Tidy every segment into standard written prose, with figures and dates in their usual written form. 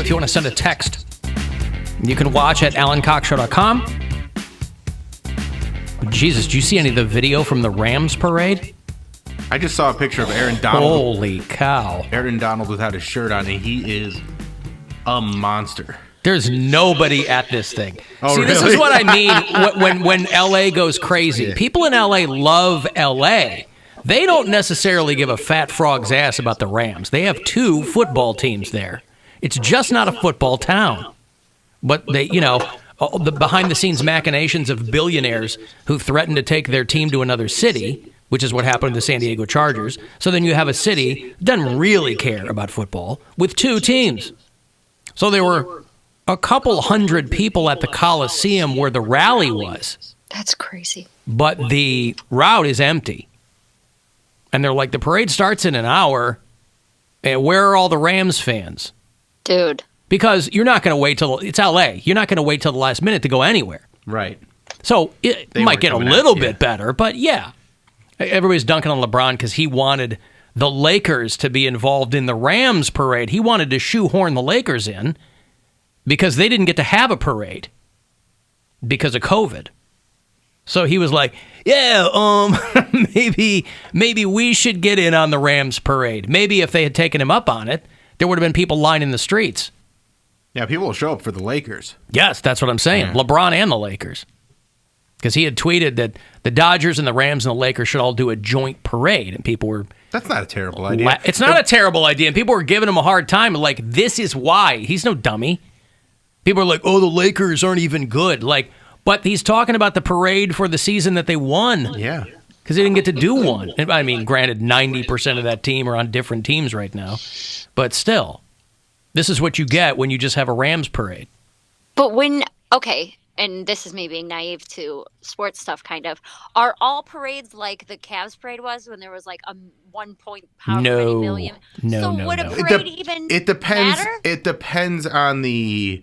if you want to send a text. You can watch at alancoxshow.com. Jesus, did you see any of the video from the Rams parade? I just saw a picture of Aaron Donald. Holy cow. Aaron Donald without his shirt on, and he is a monster. There's nobody at this thing. Oh, See, really? This is what I mean when L.A. goes crazy. Yeah. People in L.A. love L.A. They don't necessarily give a fat frog's ass about the Rams. They have 2 football teams there. It's just not a football town. But they, the behind-the-scenes machinations of billionaires who threaten to take their team to another city, which is what happened to the San Diego Chargers. So then you have a city that doesn't really care about football with 2 teams. So there were a couple hundred people at the Coliseum where the rally was. That's crazy. But the route is empty. And they're like, the parade starts in an hour. And where are all the Rams fans? Dude. Because you're not going to wait till it's LA. You're not going to wait till the last minute to go anywhere. Right. So it might get a little bit better, but yeah. Everybody's dunking on LeBron because he wanted the Lakers to be involved in the Rams parade. He wanted to shoehorn the Lakers in because they didn't get to have a parade because of COVID. So he was like, yeah, maybe we should get in on the Rams parade. Maybe if they had taken him up on it, there would have been people lining the streets. Yeah, people will show up for the Lakers. Yes, that's what I'm saying. Yeah. LeBron and the Lakers. Because he had tweeted that the Dodgers and the Rams and the Lakers should all do a joint parade. And people were... That's not a terrible idea. It's not a terrible idea. And people were giving him a hard time. Like, this is why. He's no dummy. People are like, oh, the Lakers aren't even good. Like, but he's talking about the parade for the season that they won. Yeah. Because they didn't get to do one. I mean, granted, 90% of that team are on different teams right now. But still, this is what you get when you just have a Rams parade. But okay, and this is me being naive to sports stuff, kind of. Are all parades like the Cavs parade was when there was like a 1.5 million? No. Would a parade even matter? It depends on the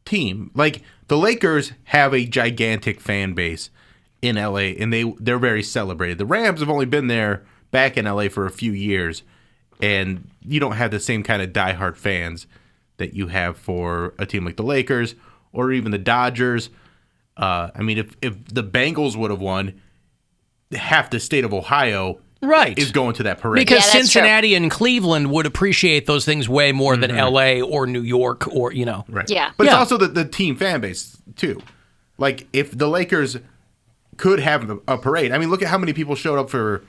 team. Like, the Lakers have a gigantic fan base in LA, and they're very celebrated. The Rams have only been there back in LA for a few years, and you don't have the same kind of diehard fans that you have for a team like the Lakers or even the Dodgers. I mean, if the Bengals would have won, half the state of Ohio is going to that parade. Because Cincinnati and Cleveland would appreciate those things way more than LA or New York or, Right. Yeah. But it's also the team fan base, too. Like, if the Lakers could have a parade, I mean, look at how many people showed up for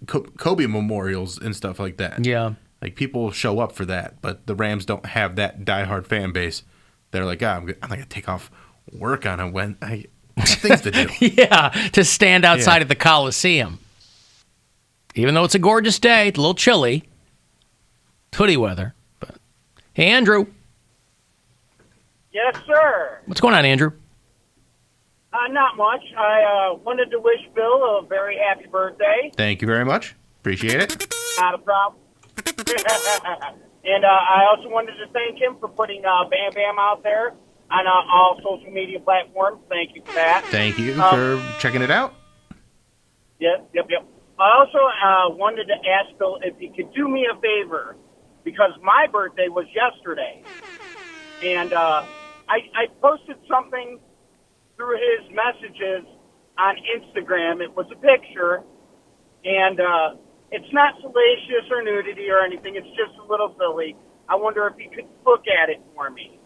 Kobe memorials and stuff like that. Yeah. Like, people show up for that, but the Rams don't have that diehard fan base. They're like, I'm not going to take off work on it when I have things to do. Yeah, to stand outside of the Coliseum. Even though it's a gorgeous day, it's a little chilly. Hoodie weather. But hey, Andrew. Yes, sir. What's going on, Andrew? Not much. I wanted to wish Bill a very happy birthday. Thank you very much. Appreciate it. Not a problem. And I also wanted to thank him for putting Bam Bam out there on all social media platforms. Thank you for that. Thank you for checking it out. Yep. I also wanted to ask Bill if he could do me a favor, because my birthday was yesterday. And I posted something through his messages on Instagram. It was a picture, and it's not salacious or nudity or anything. It's just a little silly. I wonder if you could look at it for me.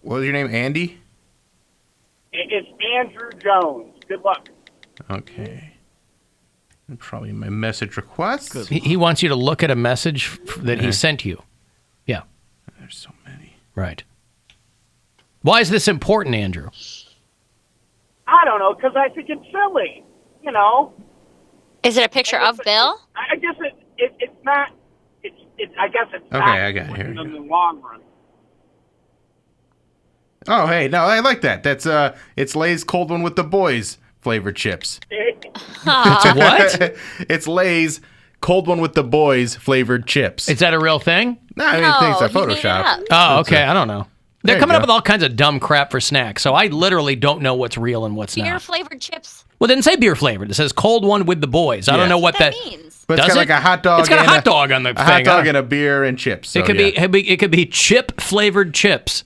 What was your name, Andy? It's Andrew Jones. Good luck. Okay. Probably my message request. He wants you to look at a message that he sent you. Yeah. There's so many. Right. Why is this important, Andrew? I don't know, because I think it's silly. Is it a picture of Bill? I guess it's not. I guess it's okay, not I got it here. In the long run. Oh, hey, no, I like that. That's it's Lay's Cold One with the Boys flavored chips. What? It's Lay's Cold One with the Boys flavored chips. Is that a real thing? No, I mean, things are Photoshop. Oh, okay. I don't know. They're There you coming up go. with all kinds of dumb crap for snacks, so I literally don't know what's real and what's Beer not. flavored chips. Well, it didn't say beer flavored. It says cold one with the boys. I don't know what that means. But it's Does got it? like a hot dog. It's got a and hot dog on the a thing. hot dog and a beer and chips. So, It could be chip flavored chips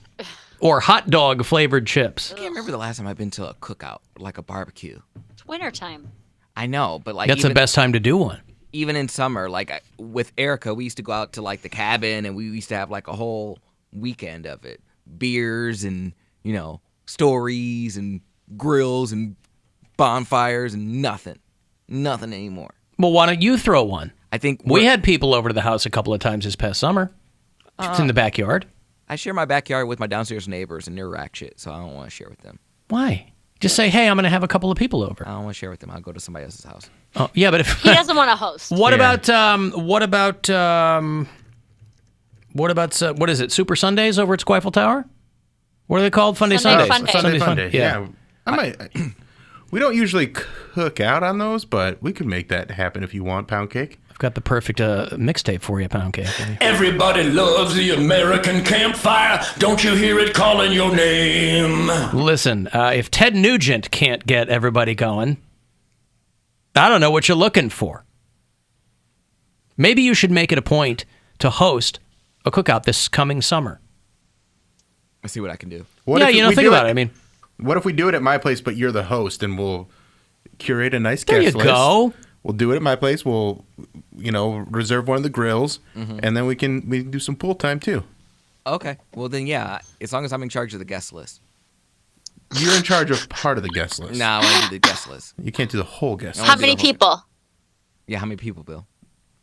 or hot dog flavored chips. I can't remember the last time I've been to a cookout, like a barbecue. It's wintertime. I know, but like That's the best time to do one. Even in summer, like with Erica, we used to go out to like the cabin, and we used to have like a whole weekend of it, beers and stories and grills and bonfires and nothing anymore. Well, why don't you throw one? I think We had people over to the house a couple of times this past summer. It's in the backyard. I share my backyard with my downstairs neighbors, and they're rack shit, so I don't want to share with them. Why? Just say, hey, I'm going to have a couple of people over. I don't want to share with them. I'll go to somebody else's house. Oh, yeah, but if He doesn't want to host. what Yeah. about what is it? Super Sundays over at Squifle Tower? What are they called? Sunday Sunday Sundays. Fun Day. Sunday Fun Day. Yeah. Yeah. I might. We don't usually cook out on those, but we could make that happen if you want, Poundcake. I've got the perfect mixtape for you, Poundcake. Everybody loves the American campfire. Don't you hear it calling your name? Listen, if Ted Nugent can't get everybody going, I don't know what you're looking for. Maybe you should make it a point to host a cookout this coming summer. I'll see what I can do. What Yeah, if think we do about it. I mean, what if we do it at my place, but you're the host, and we'll curate a nice there guest you list? go. We'll do it at my place. We'll, reserve one of the grills, and then we can do some pool time too. Okay. Well, then, yeah, as long as I'm in charge of the guest list. You're in charge of part of the guest list. Nah, I want to do the guest list. You can't do the whole guest No. list. How many people? Yeah, how many people, Bill?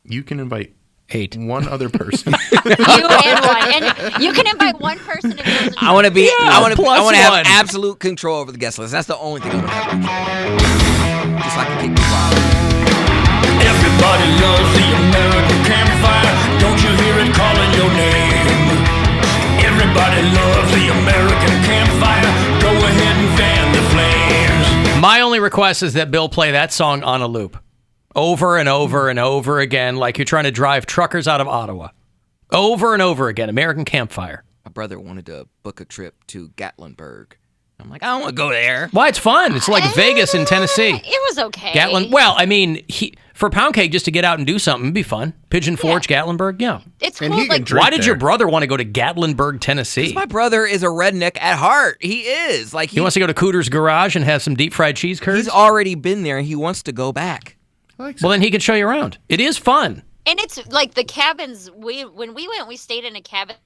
You can invite 8. one other person. You and one. And you can invite one person if there's I want to be. I want to. plus I want to have one. absolute control over the guest list. That's the only thing I want to have control. Just like to keep it wild. Everybody loves the American campfire. Don't you hear it calling your name? Everybody loves the American campfire. Go ahead and fan the flames. My only request is that Bill play that song on a loop over and over and over again, like you're trying to drive truckers out of Ottawa. Over and over again, American Campfire. My brother wanted to book a trip to Gatlinburg. I'm like, I don't want to go there. Why? It's fun. It's like Vegas in Tennessee. It was okay. Gatlin. Well, I mean, for Poundcake just to get out and do something would be fun. Pigeon Forge, Gatlinburg, yeah. It's And cool. he can Like, drink Why did your there. brother want to go to Gatlinburg, Tennessee? My brother is a redneck at heart. He is. Like He wants to go to Cooter's Garage and have some deep fried cheese curds? He's already been there, and he wants to go back. Like Well, then he can show you around. It is fun. and it's like the cabins. When we went, we stayed in a cabin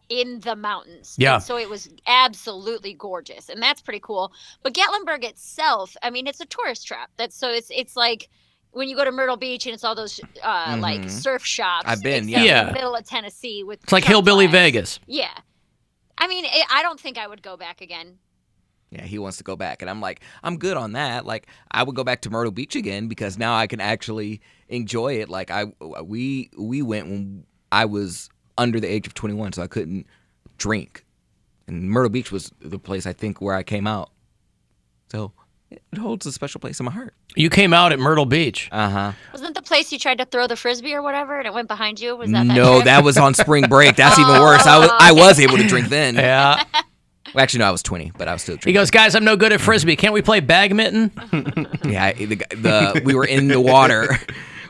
in the mountains. Yeah. And so it was absolutely gorgeous, and that's pretty cool. But Gatlinburg itself, I mean, it's a tourist trap. It's like when you go to Myrtle Beach and it's all those like surf shops. I've been, except yeah. in the middle of Tennessee with. It's like truck Hillbilly flags. Vegas. Yeah. I mean, I don't think I would go back again. Yeah, he wants to go back, and I'm like, I'm good on that. Like, I would go back to Myrtle Beach again because now I can actually enjoy it. Like, we went when I was under the age of 21, so I couldn't drink, and Myrtle Beach was the place I think where I came out. So it holds a special place in my heart. You came out at Myrtle Beach. Wasn't the place you tried to throw the frisbee or whatever, and it went behind you? Was that No, trip? that was on spring break. That's even worse. I was able to drink then. Yeah. Well, actually, no, I was 20, but I was still He drinking. goes, guys, I'm no good at Frisbee. Can't we play badminton? Yeah, we were in the water.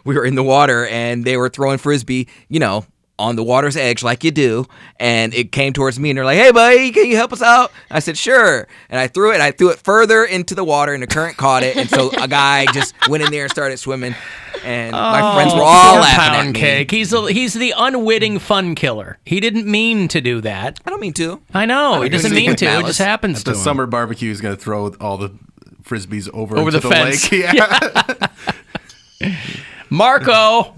We were in the water, and they were throwing Frisbee, on the water's edge like you do. And it came towards me, and they're like, hey, buddy, can you help us out? I said, sure. And I threw it further into the water, and the current caught it. And so a guy just went in there and started swimming. And my friends were all laughing at me. Poundcake. He's the unwitting fun killer. He didn't mean to do that. I don't mean to. I know. He doesn't mean to. It malice. just happens At to the him. summer barbecue, he's going to throw all the frisbees over Over into the the fence. lake. Yeah. Marco.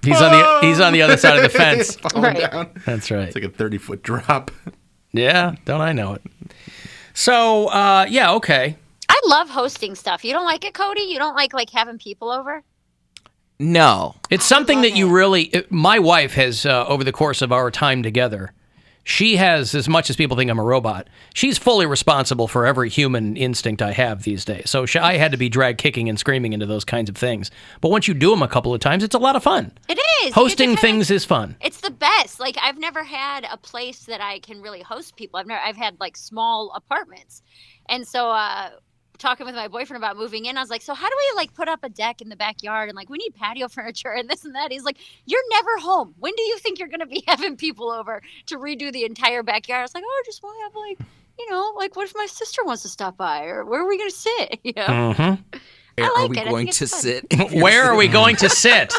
He's on the other side of the fence. Falling Right. down. That's right. It's like a 30-foot drop. Yeah, don't I know it? So, yeah, okay. I love hosting stuff. You don't like it, Cody? You don't like having people over? No. It's something that you really. My wife has, over the course of our time together, she has, as much as people think I'm a robot, she's fully responsible for every human instinct I have these days. So I had to be dragged kicking and screaming into those kinds of things. But once you do them a couple of times, it's a lot of fun. It is. Hosting You get to things is fun. It's the best. Like, I've never had a place that I can really host people. I've had like small apartments, and so talking with my boyfriend about moving in. I was like, so how do we like put up a deck in the backyard and like we need patio furniture and this and that. He's like, you're never home. When do you think you're gonna be having people over to redo the entire backyard? I was like, oh, just want to have like, you know, like what if my sister wants to stop by, or where are we gonna sit? You know. Where I are like we it. I going think to it's fun. sit? Where are we going to sit?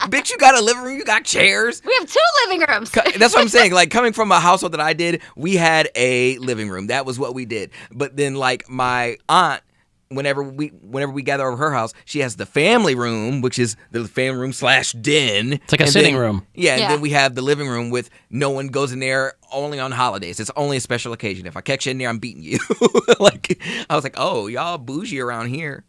Bitch, you got a living room, you got chairs. We have 2 living rooms. That's what I'm saying. Like, coming from a household that I did, we had a living room. That was what we did. But then, like, my aunt, whenever we gather over her house, she has the family room, which is the family room / den. It's like a sitting room. Yeah, and Yeah. then we have the living room with no one goes in there, only on holidays. It's only a special occasion. If I catch you in there, I'm beating you. Like, I was like, oh, y'all bougie around here.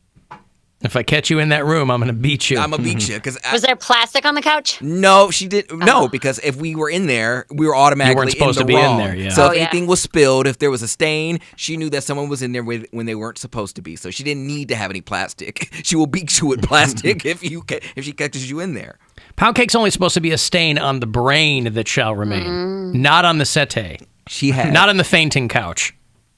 If I catch you in that room, I'm going to beat you. I'm going to beat you. Was there plastic on the couch? No, she didn't. No, because if we were in there, we were automatically You weren't supposed in to the be in wrong. there, yeah. So Oh, if yeah. anything was spilled, if there was a stain, she knew that someone was in there when they weren't supposed to be. So she didn't need to have any plastic. She will beat you with plastic if she catches you in there. Poundcake's only supposed to be a stain on the brain that shall remain, not on the settee, She had not on the fainting couch.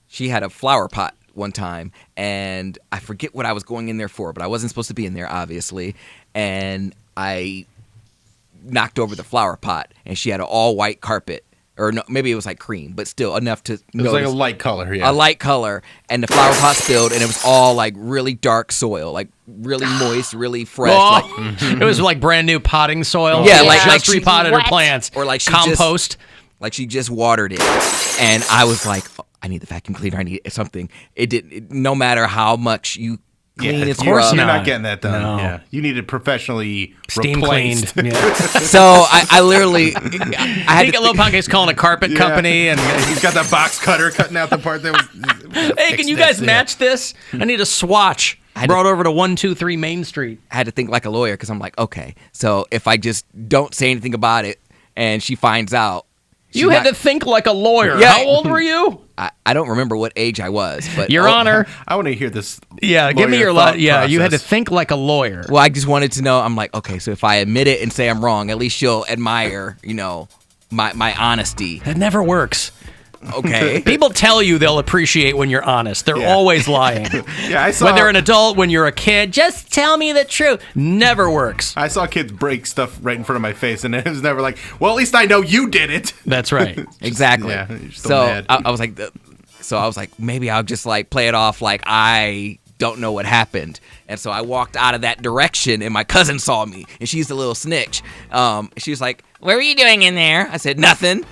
she had a flower pot one time, and I forget what I was going in there for, but I wasn't supposed to be in there, obviously, and I knocked over the flower pot, and she had an all-white carpet, or no, maybe it was like cream, but still enough to It was like a notice. light color, yeah. A light color, and the flower pot spilled, and it was all like really dark soil, like really moist, really fresh. Oh, Like, it was like brand new potting soil. Yeah, like- just like repotted her wet. plants, Or like she compost. like she just watered it, and I was like, oh, I need the vacuum cleaner. I need something. No matter how much you clean and of course scrub. You're not. not getting that done. No. Yeah. You need it professionally Steam replaced. cleaned. Yeah. So I literally, I I had think to a little Poundcake's calling a carpet company and. He's got that box cutter cutting out the part that was. Hey, can you guys match this? I need a swatch brought over to 123 Main Street. I had to think like a lawyer because I'm like, okay, so if I just don't say anything about it and she finds out, You had to think like a lawyer. Yeah. How old were you? I don't remember what age I was, but Your Honor. I want to hear this. Yeah, give me lawyer your thought Yeah, you had to process. think like a lawyer. well, I just wanted to know. I'm like, okay, so if I admit it and say I'm wrong, at least she'll admire, my honesty. That never works. Okay. People tell you they'll appreciate when you're honest. They're Yeah. always lying. Yeah, I saw. When they're an adult, when you're a kid, just tell me the truth. Never works. I saw kids break stuff right in front of my face, and it was never like, well, at least I know you did it. That's right. Exactly. Yeah, you're still So mad. I was like, maybe I'll just like play it off like I don't know what happened. And so I walked out of that direction, and my cousin saw me, and she's a little snitch. She was like, "What were you doing in there?" I said, "Nothing."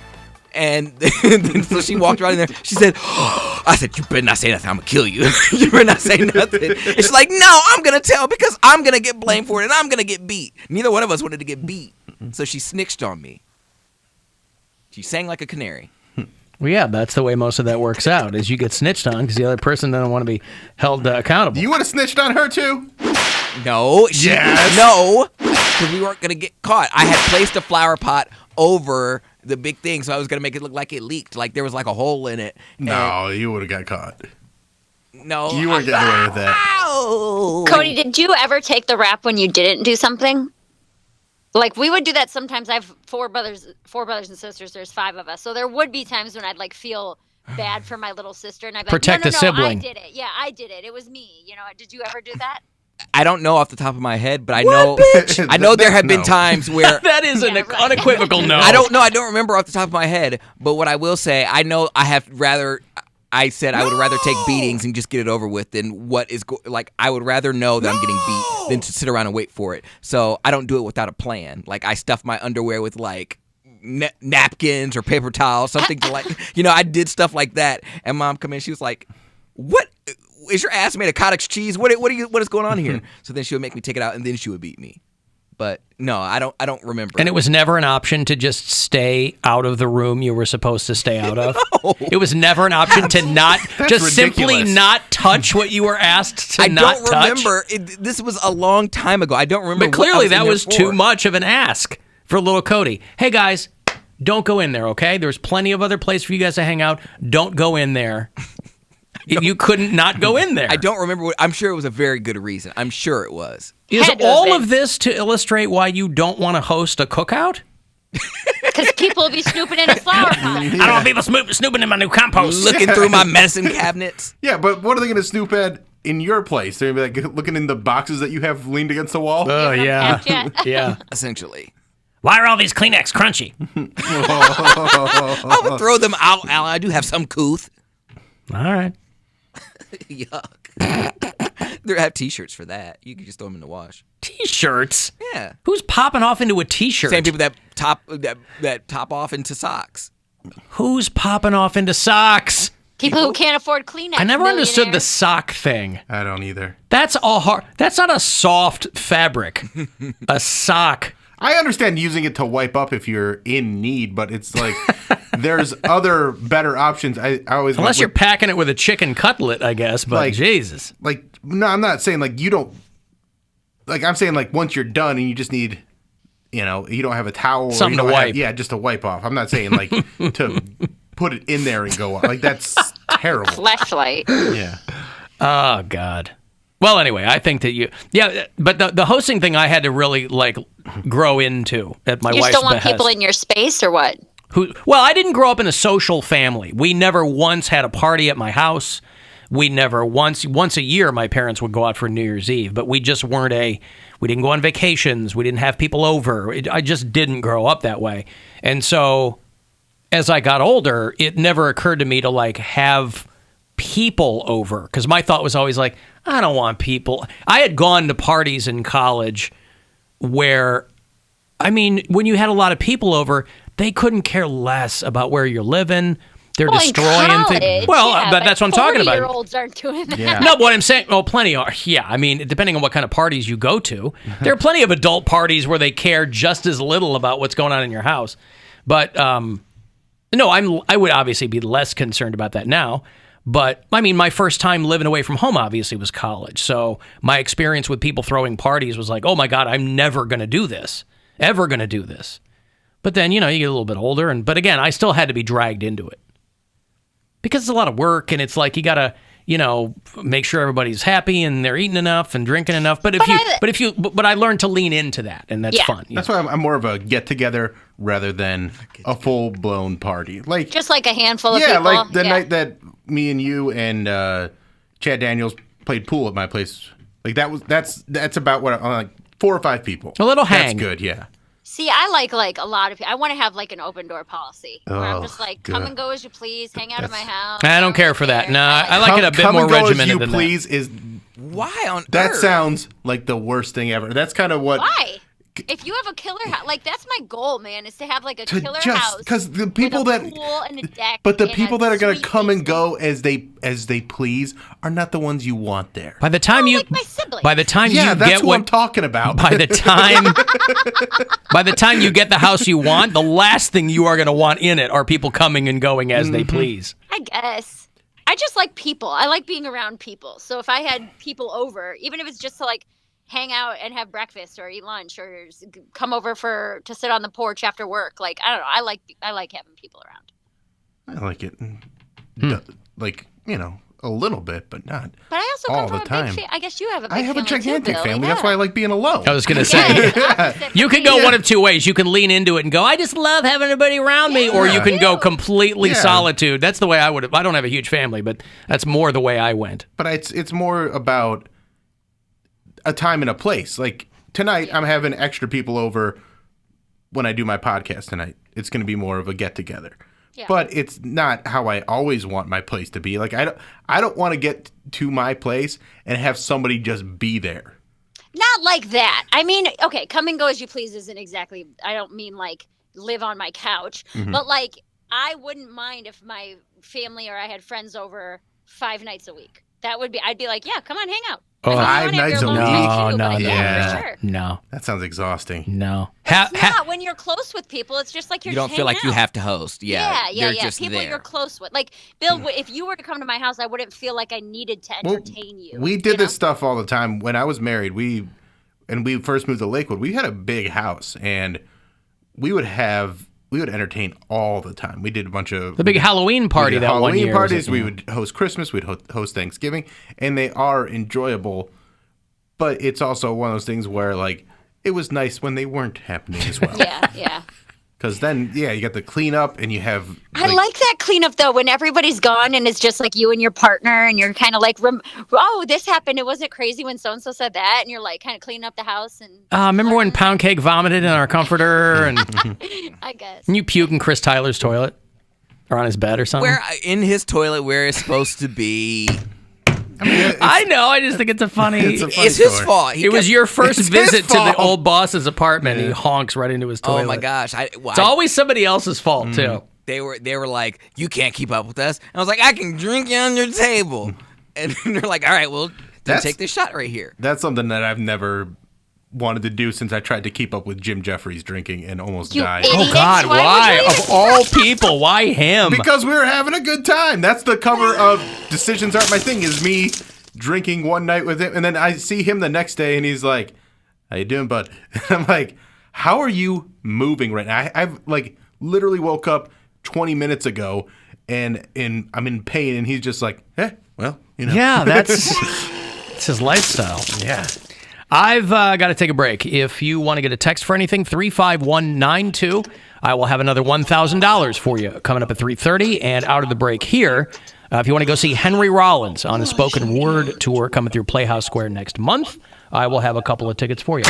And then, so she walked right in there. She said, I said, "You better not say nothing. I'm going to kill you. You better not say nothing." And she's like, "No, I'm going to tell because I'm going to get blamed for it and I'm going to get beat." Neither one of us wanted to get beat. So she snitched on me. She sang like a canary. Well, yeah, that's the way most of that works out, is you get snitched on because the other person doesn't want to be held accountable. You would have snitched on her too. No. Yes. No. Because we weren't going to get caught. I had placed a flower pot over the big thing, so I was going to make it look like it leaked. Like there was like a hole in it. No, you would have got caught. No. You weren't getting away with that. Ow. Cody, did you ever take the rap when you didn't do something? Like we would do that sometimes. I have four brothers and sisters. There's 5 of us, so there would be times when I'd like feel bad for my little sister, and I'd be Protect like, the no, I sibling. did it. Yeah, I did it. It was me. Did you ever do that? I don't know off the top of my head, but I know there have been No. times where That is an Yeah, right. unequivocal no. I don't know. I don't remember off the top of my head, but what I will say, I know I said I would rather take beatings and just get it over with than I would rather know that I'm getting beat than to sit around and wait for it. So I don't do it without a plan. Like I stuff my underwear with like napkins or paper towels, something to like, I did stuff like that. And Mom come in, she was like, "What? Is your ass made of cottage cheese? What is going on here?" So then she would make me take it out, and then she would beat me. But no, I don't remember. And it was never an option to just stay out of the room you were supposed to stay out of. No. It was never an option to not just simply ridiculous. not touch what you were asked to I not don't touch. remember. This was a long time ago. I don't remember. But clearly what I that in there was for. too much of an ask for little Cody. Hey guys, don't go in there, okay? There's plenty of other places for you guys to hang out. Don't go in there. You couldn't not go in there. I don't remember. I'm sure it was a very good reason. I'm sure it was. Is Had to have all been. of this to illustrate why you don't want to host a cookout? Because people will be snooping in a flower pot. I don't want people snooping in my new compost. Looking through my medicine cabinets. Yeah, but what are they going to snoop at in your place? They're going to be like looking in the boxes that you have leaned against the wall? Oh, yeah. Snapchat. Yeah. Essentially. Why are all these Kleenex crunchy? I would throw them out, Alan. I do have some couth. All right. Yuck. They have T-shirts for that. You can just throw them in the wash. T-shirts? Yeah. Who's popping off into a T-shirt? Same people that top off into socks. Who's popping off into socks? People who can't afford Kleenex. I never understood the millionaires. sock thing. I don't either. That's all hard. That's not a soft fabric. A sock. I understand using it to wipe up if you're in need, but it's like there's other better options. I always Unless you're packing it with a chicken cutlet, I guess. But Like- Jesus. like no, I'm not saying like you don't. Like I'm saying like once you're done and you just need, you don't have a towel or Something you don't to have- wipe. yeah, just to wipe off. I'm not saying like to put it in there and go on. Like that's terrible. Fleshlight. Yeah. Oh, God. Well, anyway, I think that but the hosting thing I had to really grow into at my You wife's still want behest. people in your space or what? Well, I didn't grow up in a social family. We never once had a party at my house. We never once a year my parents would go out for New Year's Eve, but we just weren't we didn't go on vacations. We didn't have people over. I just didn't grow up that way. And so as I got older, it never occurred to me to have people over because my thought was always I don't want people. I had gone to parties in college where, when you had a lot of people over, they couldn't care less about where you're living. They're Well, in destroying college, things. Well, yeah, but that's what I'm talking about. 40-year-olds aren't doing that. Yeah. No, what I'm saying, plenty are. Yeah, depending on what kind of parties you go to, there are plenty of adult parties where they care just as little about what's going on in your house. But no, I would obviously be less concerned about that now. But my first time living away from home obviously was college. So my experience with people throwing parties was oh my God, I'm never going to do this, ever going to do this. But then, you get a little bit older. But again, I still had to be dragged into it because it's a lot of work. And it's you got to, make sure everybody's happy and they're eating enough and drinking enough. But I learned to lean into that. And that's fun. That's why I'm more of a get together rather than a full blown party. Just a handful of people. Yeah, like the night that me and you and Chad Daniels played pool at my place. That's about what 4 or 5 people. A little hang. That's good, yeah. See, I like a lot of people. I want to have an open door policy where I'm just come good. and go as you please, hang out at my house. I don't care for that. No, I like it a bit Come more and go as regimented you than please is Why on that earth? sounds like the worst thing ever. That's kind of what Why? If you have a killer house, that's my goal, man, is to have a killer house. because the people with a that pool and a deck. but the and people a that are going to sweet come and basement. go as they please are not the ones you want there. By the time like my siblings. by the time Yeah, you that's get what I'm talking about. by the time you get the house you want, the last thing you are going to want in it are people coming and going as they please. I guess. I just like people. I like being around people. So if I had people over, even if it's just to hang out and have breakfast or eat lunch or come over to sit on the porch after work, I don't know. I like having people around. I like it. A little bit, but not But I also all come from the a time. big family. I guess you have a big I have a family gigantic too, Bill. family. Yeah. That's why I like being alone. I was going to Yeah, say it's opposite you for can me. go one of two ways. You can lean into it and go, I just love having everybody around me, or you can go completely Yeah. solitude. That's the way I would have. I don't have a huge family, but that's more the way I went. But it's more about a time and a place. Tonight, I'm having extra people over when I do my podcast tonight. It's going to be more of a get together. Yeah. But it's not how I always want my place to be. I don't want to get to my place and have somebody just be there. Not like that. Okay, come and go as you please isn't exactly, I don't mean live on my couch, but I wouldn't mind if my family or I had friends over 5 nights a week. I'd be yeah, come on, hang out. Oh. 5 nights a week? No. Yeah, for sure. No. That sounds exhausting. No. It's not when you're close with people. It's just you're You don't just feel hanging like you out. have to host. Yeah. Yeah. You're just People there. you're close with. Bill, if you were to come to my house, I wouldn't feel like I needed to entertain you. We did this stuff all the time. When I was married, we first moved to Lakewood, we had a big house, and we would entertain all the time. We did a bunch of The big Halloween party we did that one Halloween year. parties. We would host Christmas. We'd host Thanksgiving, and they are enjoyable. But it's also one of those things where it was nice when they weren't happening as well. Yeah. Because then, yeah, you got the cleanup and you have. I like that cleanup though, when everybody's gone and it's just like you and your partner, and you're kind of like, oh, this happened. It wasn't crazy when so and so said that, and you're like kind of cleaning up the house. And remember when Poundcake vomited in our comforter, and I guess. you puke in Chris Tyler's toilet or on his bed or something? Where in his toilet, where it's supposed to be. I know. I just think it's a funny. It's his fault. It was your first It's visit his to the fault. old boss's apartment. He honks right into his toilet. Oh my gosh! It's always somebody else's fault too. They were like, you can't keep up with us. And I was like, I can drink you on your table. And they're like, all right, well, then That's- take this shot right here. That's something that I've never wanted to do since I tried to keep up with Jim Jeffries drinking and almost You died. idiot. Oh God! Why would Why you even of all people? Why him? Because we were having a good time. That's the cover of Decisions Aren't My Thing, is me drinking one night with him. And then I see him the next day and he's like, how you doing, bud? And I'm like, how are you moving right now? I've like literally woke up 20 minutes ago and I'm in pain. And he's just like, well, you know. Yeah, it's his lifestyle. Yeah. I've got to take a break. If you want to get a text for anything, 35192. I will have another $1,000 for you coming up at 3:30. And out of the break here, if you want to go see Henry Rollins on a spoken word tour coming through Playhouse Square next month, I will have a couple of tickets for you.